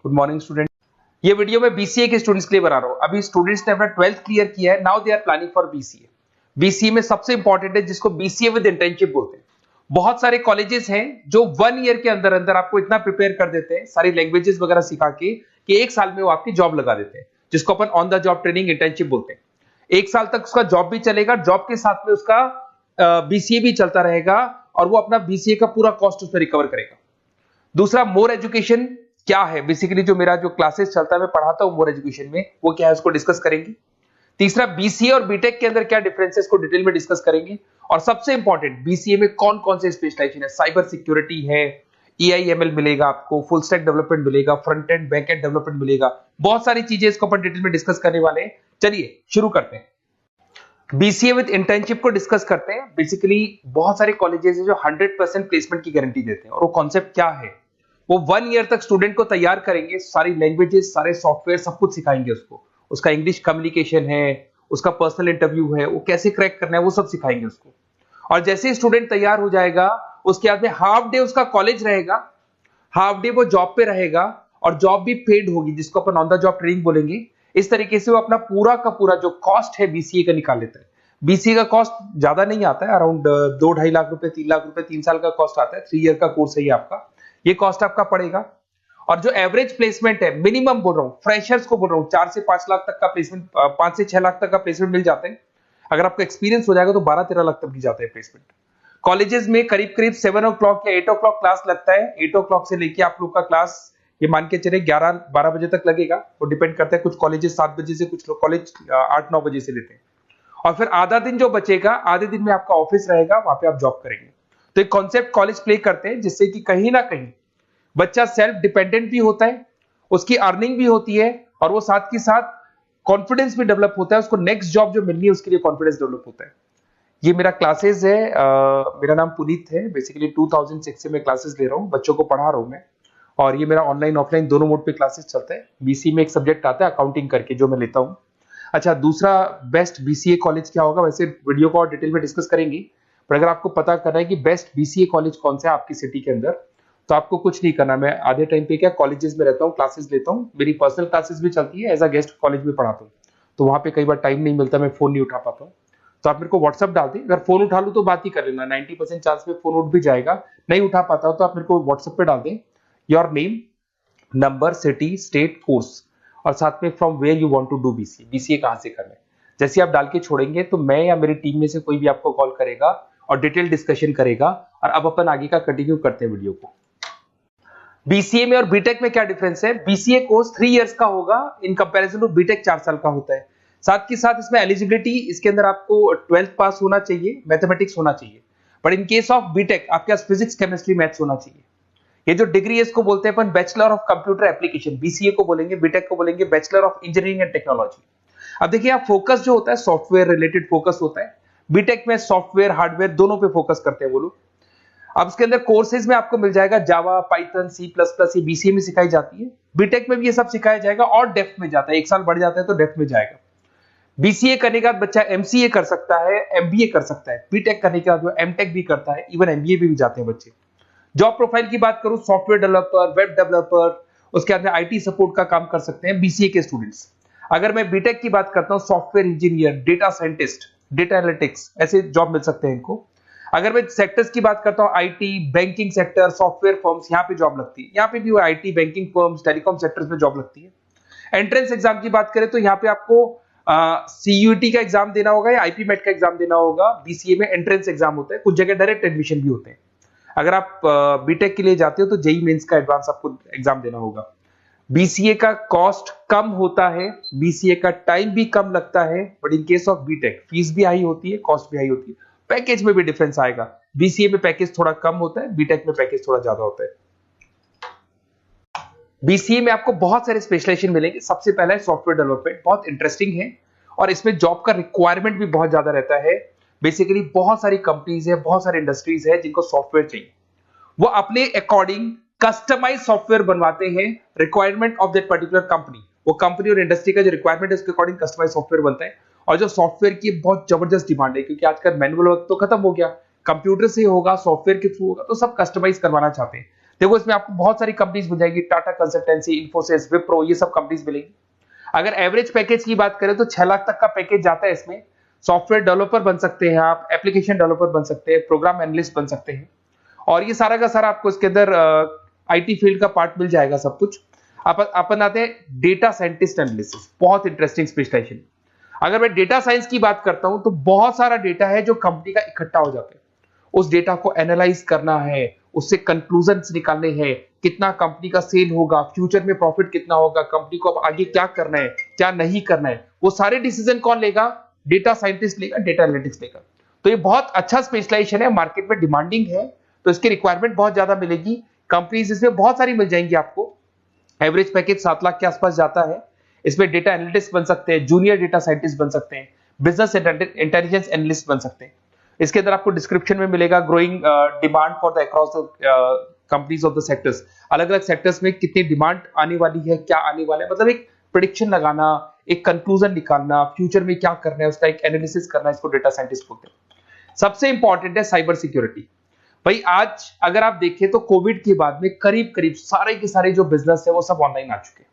Good morning student. ये video मैं BCA के स्टूडेंट्स के लिए बना रहा हूँ। अभी स्टूडेंट्स ने अपना 12th क्लियर किया है, now they are planning for BCA. BCA में सबसे इंपॉर्टेंट है जिसको बीसीए विद इंटर्नशिप बोलते हैं। बहुत सारे कॉलेजेस हैं जो 1 ईयर के अंदर अंदर आपको इतना प्रिपेयर कर देते हैं, सारी लैंग्वेजेस वगैरह सिखा के, कि 1 साल में वो आपकी जॉब लगा देते हैं, जिसको अपन on the job training internship बोलते हैं। 1 साल तक उसका जॉब भी चलेगा, जॉब के साथ में उसका बीसीए भी चलता रहेगा और वो अपना बीसीए का पूरा कॉस्ट उसमें रिकवर करेगा। दूसरा, मोर एजुकेशन क्या है, बेसिकली जो मेरा जो क्लासेस चलता है मैं पढ़ाता हूं मोर एजुकेशन में, वो क्या है उसको डिस्कस करेंगे। तीसरा, बीसीए और बीटेक के अंदर क्या डिफरेंसेस को डिटेल में डिस्कस करेंगे। और सबसे इंपॉर्टेंट, बीसीए में कौन कौन से स्पेशलाइजेशन है, साइबर सिक्योरिटी है, एआईएमएल मिलेगा आपको, फुल स्टैक डेवलपमेंट मिलेगा, front end back and development मिलेगा, बहुत सारी चीजें इसको अपन डिटेल में डिस्कस करने वाले हैं। चलिए शुरू करते हैं। बीसीए विद इंटर्नशिप को डिस्कस करते हैं। बेसिकली बहुत सारे कॉलेजेस हैं जो 100% प्लेसमेंट की गारंटी देते हैं, और वो कॉन्सेप्ट क्या है, वो 1 ईयर तक स्टूडेंट को तैयार करेंगे, सारी लैंग्वेजेस, सारे सॉफ्टवेयर, सब कुछ सिखाएंगे उसको। उसका इंग्लिश कम्युनिकेशन है, उसका पर्सनल इंटरव्यू है, वो कैसे क्रैक करना है, वो सब सिखाएंगे उसको। और जैसे ही स्टूडेंट तैयार हो जाएगा, उसके बाद में हाफ डे उसका कॉलेज रहेगा, हाफ डे वो जॉब पे रहेगा, और जॉब भी पेड होगी, जिसको अपन ऑन द जॉब ट्रेनिंग बोलेंगे। इस तरीके से वो अपना पूरा का पूरा जो कॉस्ट है बीसीए का निकाल लेता है। बीसीए का कॉस्ट ज्यादा नहीं आता है, अराउंड 2-2.5 लाख रुपए, 3 लाख रुपए 3 साल का कॉस्ट आता है। 3 ईयर का कोर्स है ये आपका, ये कॉस्ट आपका पड़ेगा। और जो एवरेज प्लेसमेंट है, मिनिमम बोल रहा हूँ, फ्रेशर्स को बोल रहा हूँ, 4 से 5 लाख तक का प्लेसमेंट, 5 से 6 लाख तक का प्लेसमेंट मिल जाते हैं। अगर आपका एक्सपीरियंस हो जाएगा तो 12-13 लाख तक भी जाता है प्लेसमेंट। कॉलेजेस में करीब करीब 7 o'clock या 8 o'clock क्लास लगता है। 8 o'clock से लेके आप लोग का क्लास, ये मान के चले 11-12 बजे तक लगेगा। वो डिपेंड करता है, कुछ कॉलेजेस 7 बजे से, कुछ लोग कॉलेज 8-9 बजे से लेते हैं। और फिर आधा दिन जो बचेगा, आधे दिन में आपका ऑफिस रहेगा, वहां पे आप जॉब करेंगे। तो एक कॉन्सेप्ट कॉलेज प्ले करते हैं, जिससे कि कहीं ना कहीं बच्चा सेल्फ डिपेंडेंट भी होता है, उसकी अर्निंग भी होती है, और वो साथ के साथ कॉन्फिडेंस भी डेवलप होता है। उसको नेक्स्ट जॉब जो मिलनी है उसके लिए कॉन्फिडेंस डेवलप होता है। ये मेरा क्लासेस है, मेरा नाम पुनीत है। बेसिकली 2006 से मैं क्लासेस ले रहा हूँ, बच्चों को पढ़ा रहा हूँ मैं। और ये मेरा ऑनलाइन ऑफलाइन दोनों मोड पे क्लासेस चलता है। बीसी में एक सब्जेक्ट आता है अकाउंटिंग करके, जो मैं लेता हूँ। अच्छा, दूसरा, बेस्ट बीसीए कॉलेज क्या होगा, वैसे वीडियो को और डिटेल में डिस्कस करेंगे, पर अगर आपको पता करना है कि बेस्ट बीसीए कॉलेज कौन सा है आपकी सिटी के अंदर, तो आपको कुछ नहीं करना। मैं आधे टाइम पे क्या कॉलेजेस में रहता हूँ, क्लासेस लेता हूँ, मेरी पर्सनल क्लासेस भी चलती है, एज अ गेस्ट कॉलेज में पढ़ाता हूँ। तो वहां पे कई बार टाइम नहीं मिलता, मैं फोन नहीं उठा पाता हूँ। तो आप मेरे को व्हाट्सअप डाल दें, अगर फोन उठा लूँ तो बात ही कर लेना, 90% चांस में फोन उठ भी जाएगा। नहीं उठा पाता हो तो आप मेरे को व्हाट्सएप पे डाल दें, your name, number, city, state, course, और साथ में from where you want to do BCA, BCA कहां से करना है। जैसे आप डाल के छोड़ेंगे तो मैं या मेरी टीम में से कोई भी आपको कॉल करेगा और डिटेल डिस्कशन करेगा। और अब अपन आगे का कंटिन्यू करते हैं वीडियो को। बीसीए में और बीटेक में क्या डिफरेंस है। बीसीए कोर्स 3 इयर्स का होगा, इन कंपैरिजन टू बीटेक 4 साल का होता है। साथ के साथ इसमें एलिजिबिलिटी, इसके अंदर आपको 12th पास होना चाहिए, मैथमेटिक्स होना चाहिए। But in case of BTech आपके पास फिजिक्स, केमिस्ट्री, मैथ्स होना चाहिए। ये जो डिग्री है इसको बोलते हैं अपन bachelor of computer application. BCA को बोलेंगे, बीटेक को बोलेंगे bachelor of engineering and technology. अब देखिए, आप फोकस जो होता है सॉफ्टवेयर रिलेटेड फोकस होता है। बीटेक में सॉफ्टवेयर हार्डवेयर दोनों पे फोकस करते हैं वो लोग। अब इसके अंदर कोर्सेज में आपको मिल जाएगा जावा, पाइथन, C++, ये बीसीए में सिखाई जाती है। बीटेक में भी ये सब सिखाया जाएगा, और डेप्थ में जाता है, 1 साल बढ़ जाता है तो डेप्थ में जाएगा। बीसीए करने के बाद बच्चा एमसीए कर सकता है, एमबीए कर सकता है। बीटेक करने के बाद वो एमटेक भी करता है, इवन एमबीए भी जाते हैं बच्चे। जॉब प्रोफाइल की बात करूं, सॉफ्टवेयर डेवलपर, वेब डेवलपर, उसके बाद में आईटी सपोर्ट का काम कर सकते हैं बीसीए के स्टूडेंट्स। अगर मैं बीटेक की बात करता हूं, software engineer, data scientist, data analytics, ऐसे जॉब मिल सकते हैं इनको। अगर मैं सेक्टर्स की बात करता हूं, IT, banking sector, software firms, यहाँ पे जॉब लगती है। यहाँ पे भी वो IT, banking firms, telecom sectors में जॉब लगती है। एंट्रेंस एग्जाम की बात करें तो यहाँ पे आपको सीयूटी का एग्जाम देना होगा या आईपी मेट का एग्जाम देना होगा। बीसीए में एंट्रेंस एग्जाम होता है, कुछ जगह डायरेक्ट एडमिशन भी होते हैं। अगर आप बीटेक के लिए जाते हो तो जेई मेंस का एडवांस आपको एग्जाम देना होगा। बीसीए का कॉस्ट कम होता है, बीसीए का टाइम भी कम लगता है, but in case of BTech fees भी हाई होती है, कॉस्ट भी हाई होती है, पैकेज में भी डिफरेंस आएगा। बीसीए में पैकेज थोड़ा कम होता है, बीटेक में पैकेज थोड़ा ज्यादा होता है। बीसीए में आपको बहुत सारे स्पेशलाइजेशन मिलेंगे। सबसे पहला है सॉफ्टवेयर डेवलपमेंट, बहुत इंटरेस्टिंग है, और इसमें जॉब का रिक्वायरमेंट भी बहुत ज्यादा रहता है। बेसिकली बहुत सारी कंपनीज है, बहुत सारी इंडस्ट्रीज है जिनको सॉफ्टवेयर चाहिए, वो अपने अकॉर्डिंग कस्टमाइज सॉफ्टवेयर बनवाते हैं, requirement of that particular company. वो कंपनी और इंडस्ट्री का जो रिक्वायरमेंट है उसके अकॉर्डिंग कस्टमाइज सॉफ्टवेयर बनता है। और जो सॉफ्टवेयर की बहुत जबरदस्त डिमांड है, क्योंकि आजकल मैनुअल वर्क तो खत्म हो गया, कंप्यूटर से होगा, सॉफ्टवेयर के थ्रू होगा, तो सब कस्टमाइज करवाना चाहते हैं। देखो इसमें आपको बहुत सारी कंपनीज मिल जाएगी, टाटा कंसल्टेंसी, इन्फोसिस, विप्रो, ये सब कंपनीज मिलेगी। अगर एवरेज पैकेज की बात करें तो 6 लाख तक का पैकेज जाता है इसमें। सॉफ्टवेयर डेवलपर बन सकते हैं आप, एप्लीकेशन डेवलपर बन सकते हैं, प्रोग्राम एनालिस्ट बन सकते हैं, और ये सारा का सारा आपको इसके अंदर आईटी फील्ड का पार्ट मिल जाएगा सब कुछ। अपन आते हैं डेटा साइंटिस्ट एनालिसिस, बहुत इंटरेस्टिंग स्पेशलाइजेशन। अगर मैं डेटा साइंस की बात करता हूं तो बहुत सारा डेटा है जो कंपनी का इकट्ठा हो जाता है, उस डेटा को एनालाइज करना है, उससे कंक्लूजन्स निकालने हैं, कितना कंपनी का सेल होगा, फ्यूचर में प्रॉफिट कितना होगा, कंपनी को अब आगे क्या करना है, क्या नहीं करना है, वो सारे डिसीजन कौन लेगा? डेटा साइंटिस्ट लेगा, डेटा एनालिटिक्स लेगा। तो ये बहुत अच्छा स्पेशलाइजेशन है, मार्केट में डिमांडिंग है, तो इसकी रिक्वायरमेंट बहुत ज्यादा मिलेगी। कंपनीज इसमें बहुत सारी मिल जाएंगी आपको। एवरेज पैकेज 7 लाख के आसपास जाता है। इसमें डेटा एनालिटिक्स बन सकते हैं, जूनियर डेटा साइंटिस्ट बन सकते हैं, बिजनेस इंटेलिजेंस एनालिस्ट बन सकते हैं। इसके अंदर आपको डिस्क्रिप्शन में मिलेगा growing demand for the across the companies of the sectors. अलग अलग सेक्टर्स में कितनी डिमांड आने वाली है, क्या आने वाला है, मतलब एक प्रेडिक्शन लगाना, एक कंक्लूजन निकालना, फ्यूचर में क्या करना है उसका एक एनालिसिस करना, इसको डेटा साइंटिस्ट बोलते हैं। सबसे इंपॉर्टेंट है साइबर सिक्योरिटी। भाई आज अगर आप देखें तो कोविड के बाद में करीब करीब सारे के सारे जो बिजनेस है वो सब ऑनलाइन आ चुके हैं।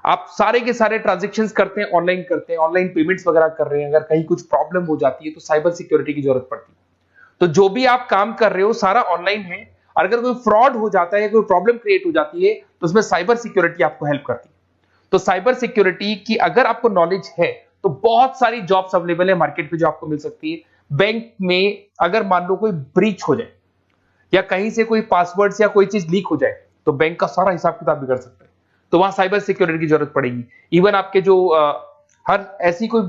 आप सारे के सारे ट्रांजैक्शंस करते हैं, ऑनलाइन पेमेंट्स वगैरह कर रहे हैं। अगर कहीं कुछ प्रॉब्लम हो जाती है तो साइबर सिक्योरिटी की जरूरत पड़ती है। तो जो भी आप काम कर रहे हो सारा ऑनलाइन है, और अगर कोई फ्रॉड हो जाता है, कोई प्रॉब्लम क्रिएट हो जाती है, तो उसमें साइबर सिक्योरिटी आपको हेल्प करती है। तो साइबर सिक्योरिटी की अगर आपको नॉलेज है तो बहुत सारी जॉब्स अवेलेबल है मार्केट पे जो आपको मिल सकती है। बैंक में अगर मान लो कोई ब्रीच हो जाए या कहीं से कोई पासवर्ड्स या कोई चीज लीक हो जाए तो बैंक का सारा हिसाब किताब बिगड़ सकता है, तो वहां साइबर सिक्योरिटी की जरूरत पड़ेगी। इवन आपके जो हर ऐसी कोई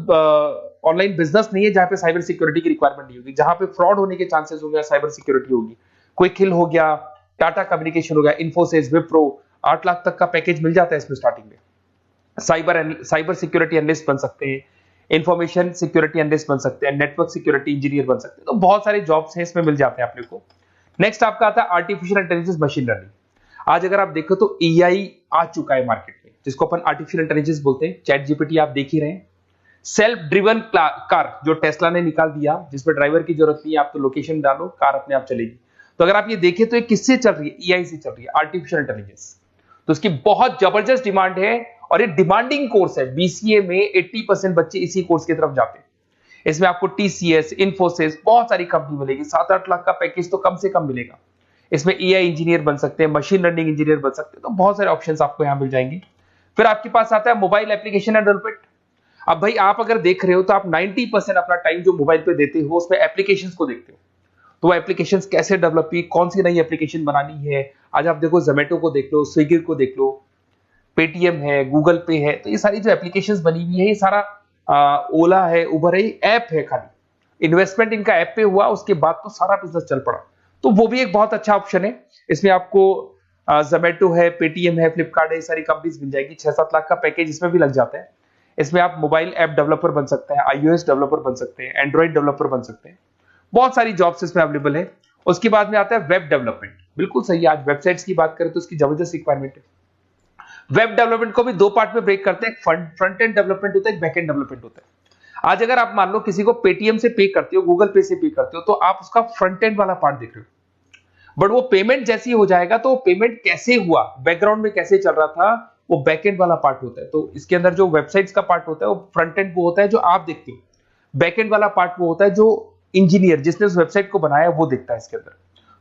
ऑनलाइन बिजनेस नहीं है जहां पे साइबर सिक्योरिटी की रिक्वायरमेंट नहीं होगी, जहां पे फ्रॉड होने के चांसेस होंगे, साइबर सिक्योरिटी होगी। क्विक हिल हो गया, टाटा कम्युनिकेशन हो गया, इन्फोसिस, विप्रो, 8 लाख तक का पैकेज मिल जाता है इसमें स्टार्टिंग में। साइबर सिक्योरिटी एनालिस्ट बन सकते हैं, इंफॉर्मेशन सिक्योरिटी एनालिस्ट बन सकते हैं, नेटवर्क सिक्योरिटी इंजीनियर बन सकते हैं। तो बहुत सारे जॉब्स हैं इसमें मिल जाते हैं अपने को। नेक्स्ट आपका आता है आर्टिफिशियल इंटेलिजेंस, मशीन लर्निंग। आज अगर आप देखो तो एआई आ चुका है मार्केट में, जिसको अपन आर्टिफिशियल इंटेलिजेंस बोलते हैं। चैट जीपीटी आप देख ही रहे हैं। सेल्फ ड्रिवन कार जो टेस्ला ने निकाल दिया, जिसमें ड्राइवर की जरूरत नहीं है, आप तो लोकेशन डालो, कार अपने आप चलेगी। तो अगर आप ये देखें तो ये किससे चल रही है? एआई से चल रही है, आर्टिफिशियल इंटेलिजेंस। तो इसकी बहुत जबरदस्त डिमांड है और ये डिमांडिंग कोर्स है। बीसीए में 80% बच्चे इसी कोर्स की तरफ जाते हैं। इसमें आपको टीसीएस, इन्फोसिस, बहुत सारी कंपनी मिलेगी। 7-8 लाख का पैकेज तो कम से कम मिलेगा। इसमें एआई इंजीनियर बन सकते हैं, मशीन लर्निंग इंजीनियर बन सकते हैं। तो बहुत सारे ऑप्शंस आपको यहां मिल जाएंगे। फिर आपके पास आता है मोबाइल एप्लीकेशन एंड डेवलपमेंट। अब भाई आप अगर देख रहे हो तो आप 90% अपना टाइम जो मोबाइल पे देते हो उसमें एप्लीकेशंस को देखते हो। तो वो एप्लीकेशंस कैसे डेवलप हुई, कौन सी नई एप्लीकेशन बनानी है। आज आप देखो जोमेटो को देख लो, स्विगी को देख लो, पेटीएम है, गूगल पे है, तो ये सारी जो एप्लीकेशंस बनी हुई है, ये सारा ओला है, उबर है, ऐप है। खाली इन्वेस्टमेंट इनका ऐप पे हुआ, उसके बाद तो सारा बिजनेस चल पड़ा। तो वो भी एक बहुत अच्छा ऑप्शन है। इसमें आपको जोमेटो है, पेटीएम है, फ्लिपकार्ट है, ये सारी कंपनीज मिल जाएगी। 6-7 लाख का पैकेज इसमें भी लग जाता है। इसमें आप मोबाइल ऐप डेवलपर बन सकते हैं, आईओएस डेवलपर बन सकते हैं, एंड्रॉइड डेवलपर बन सकते हैं। बहुत सारी जॉब्स इसमें अवेलेबल है। उसके बाद में आता है वेब डेवलपमेंट। बिल्कुल सही, आज वेबसाइट्स की बात करें तो उसकी जबरदस्त रिक्वायरमेंट है। वेब डेवलपमेंट को भी दो पार्ट में ब्रेक करते हैं, फ्रंट एंड डेवलपमेंट होता है, बैक एंड डेवलपमेंट होता है। आज अगर आप मान लो किसी को पेटीएम से पे करते हो, गूगल पे से पे करते हो, तो आप उसका फ्रंट एंड वाला पार्ट देख रहे हो। बट वो पेमेंट जैसी हो जाएगा तो पेमेंट कैसे हुआ, बैकग्राउंड में कैसे चल रहा था, वो बैक एंड वाला पार्ट होता है। तो इसके अंदर जो वेबसाइट्स का पार्ट होता है वो फ्रंट एंड वो होता है जो आप देखते हो, बैक एंड वाला पार्ट वो होता है जो इंजीनियर जिसने उस वेबसाइट को बनाया वो देखता है इसके अंदर।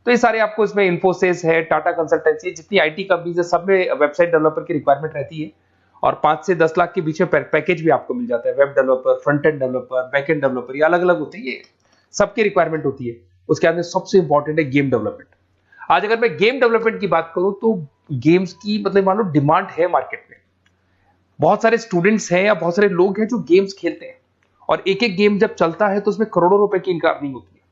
तो ये सारे आपको इसमें इन्फोसिस है, टाटा कंसल्टेंसी, जितनी आईटी कंपनीज है, सब में वेबसाइट डेवलपर की रिक्वायरमेंट रहती है। और 5 से 10 लाख के बीच में पैकेज भी आपको मिल जाता है। Web developer, front end developer, back end developer, ये अलग अलग होते हैं, ये सबकी रिक्वायरमेंट होती है। उसके बाद में सबसे इंपॉर्टेंट है गेम डेवलपमेंट। आज अगर मैं गेम डेवलपमेंट की बात करूं तो गेम्स की मतलब मान लो डिमांड है मार्केट में। बहुत सारे स्टूडेंट्स हैं या बहुत सारे लोग हैं जो गेम्स खेलते हैं, और एक एक गेम जब चलता है तो उसमें करोड़ों रुपए की इनकम अर्निंग होती है।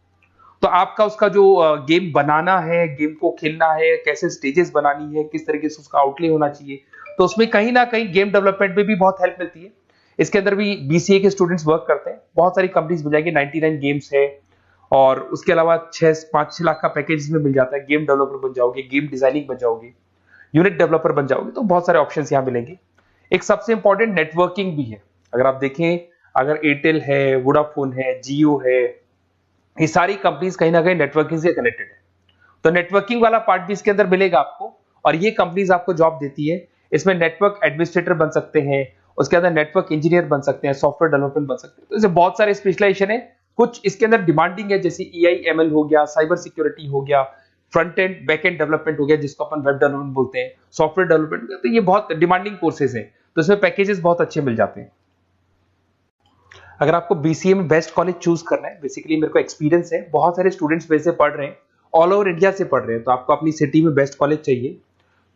तो आपका उसका जो गेम बनाना है, गेम को खेलना है, कैसे स्टेजेस बनानी है, किस तरीके से उसका आउटले होना चाहिए, तो उसमें कहीं ना कहीं गेम डेवलपमेंट में भी बहुत हेल्प मिलती है। इसके अंदर भी बीसीए के स्टूडेंट्स वर्क करते हैं। बहुत सारी कंपनीज मिल जाएगी, 99 गेम्स है, और उसके अलावा 5-6 लाख का पैकेज में मिल जाता है। गेम डेवलपर बन जाओगे, गेम डिजाइनिंग बन जाओगे, यूनिट डेवलपर बन जाओगे, तो बहुत सारे ऑप्शन यहाँ मिलेंगे। एक सबसे इंपॉर्टेंट नेटवर्किंग भी है। अगर आप देखें, अगर एयरटेल है, वोडाफोन है, जियो है, ये सारी कंपनीज कहीं ना कहीं नेटवर्किंग से कनेक्टेड है। तो नेटवर्किंग वाला पार्ट भी इसके अंदर मिलेगा आपको, और ये कंपनीज आपको जॉब देती है। इसमें नेटवर्क एडमिनिस्ट्रेटर बन सकते हैं, उसके अंदर नेटवर्क इंजीनियर बन सकते हैं, सॉफ्टवेयर डेवलपमेंट बन सकते हैं। तो इसे बहुत सारे स्पेशलाइजेशन है। कुछ इसके अंदर डिमांडिंग है, जैसे EI/ML हो गया, साइबर सिक्योरिटी हो गया, front end back and development हो गया जिसको अपन वेब डेवलपमेंट बोलते हैं, सॉफ्टवेयर डेवलपमेंट। तो ये बहुत डिमांडिंग कोर्सेज हैं, तो इसमें पैकेजेस बहुत अच्छे मिल जाते हैं। अगर आपको BCA में बेस्ट कॉलेज चूज करना है, बेसिकली मेरे को एक्सपीरियंस है, बहुत सारे स्टूडेंट्स वैसे पढ़ रहे हैं, ऑल ओवर इंडिया से पढ़ रहे हैं, तो आपको अपनी सिटी में बेस्ट कॉलेज चाहिए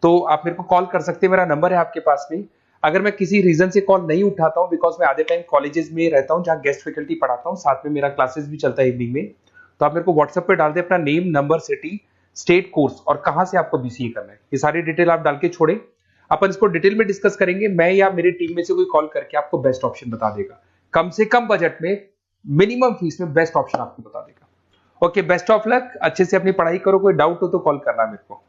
तो आप मेरे को कॉल कर सकते हैं, मेरा नंबर है आपके पास में। अगर मैं किसी रीजन से कॉल नहीं उठाता हूं, बिकॉज मैं आधे टाइम कॉलेजेस में रहता हूं जहां गेस्ट फैकल्टी पढ़ाता हूं, साथ में मेरा क्लासेस भी चलता है इवनिंग में, तो आप मेरे को व्हाट्सएप पे डाल दे अपना name, number, city, state, course और कहां से आपको BCA करना है, ये सारी डिटेल आप डाल के छोड़े। अपन इसको डिटेल में डिस्कस करेंगे, मैं या मेरी टीम में से कोई कॉल करके आपको बेस्ट ऑप्शन बता देगा, कम से कम बजट में, मिनिमम फीस में बेस्ट ऑप्शन आपको बता देगा। ओके, बेस्ट ऑफ लक, अच्छे से अपनी पढ़ाई करो, कोई डाउट हो तो कॉल करना मेरे को।